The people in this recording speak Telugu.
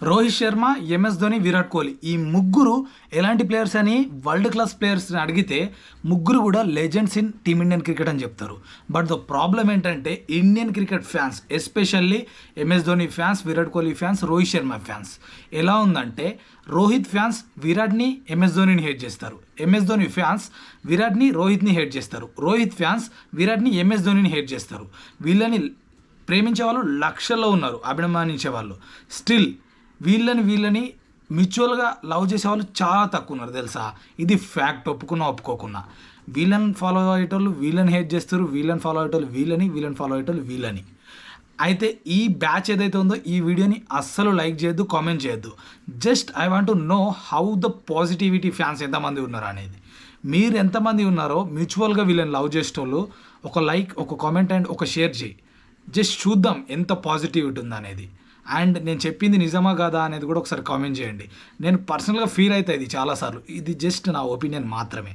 రోహిత్ శర్మ, ఎంఎస్ ధోని, విరాట్ కోహ్లీ ఈ ముగ్గురు ఎలాంటి ప్లేయర్స్ అని వరల్డ్ క్లాస్ ప్లేయర్స్ని అడిగితే ముగ్గురు కూడా legends in team Indian cricket అని చెప్తారు. బట్ ద ప్రాబ్లం ఏంటంటే Indian cricket fans, especially MS Dhoni fans, Virat Kohli fans, Rohit Sharma fans ఎలా ఉందంటే రోహిత్ ఫ్యాన్స్ విరాట్ని, ఎంఎస్ ధోనిని హేట్ చేస్తారు. ఎంఎస్ ధోని ఫ్యాన్స్ విరాట్ని, రోహిత్ని హేట్ చేస్తారు. రోహిత్ ఫ్యాన్స్ విరాట్ని, ఎంఎస్ ధోనిని హేట్ చేస్తారు. వీళ్ళని ప్రేమించే వాళ్ళు లక్షల్లో ఉన్నారు, అభిమానించే వాళ్ళు. స్టిల్ వీళ్ళని మ్యూచువల్గా లవ్ చేసే వాళ్ళు చాలా తక్కువ ఉన్నారు తెలుసా. ఇది ఫ్యాక్ట్, ఒప్పుకున్నా ఒప్పుకోకున్నా. వీళ్ళని ఫాలో అయ్యేటోళ్ళు వీళ్ళని హేట్ చేస్తారు, వీళ్ళని ఫాలో అయ్యేటోళ్ళు వీళ్ళని ఫాలో అయ్యేటోళ్ళు వీళ్ళని. అయితే ఈ బ్యాచ్ ఏదైతే ఉందో ఈ వీడియోని అస్సలు లైక్ చేయొద్దు, కామెంట్ చేయొద్దు. Just I want to know how the positivity fans ఎంతమంది ఉన్నారు అనేది. మీరు ఎంతమంది ఉన్నారో మ్యూచువల్గా వీళ్ళని లవ్ చేసేటోళ్ళు ఒక లైక్, ఒక కామెంట్ అండ్ ఒక షేర్ చేయి. జస్ట్ చూద్దాం ఎంత పాజిటివిటీ ఉందనేది. అండ్ నేను చెప్పింది నిజమా కాదా అనేది కూడా ఒకసారి కామెంట్ చేయండి. నేను పర్సనల్గా ఫీల్ అవుతుంది చాలాసార్లు. ఇది జస్ట్ నా ఒపీనియన్ మాత్రమే.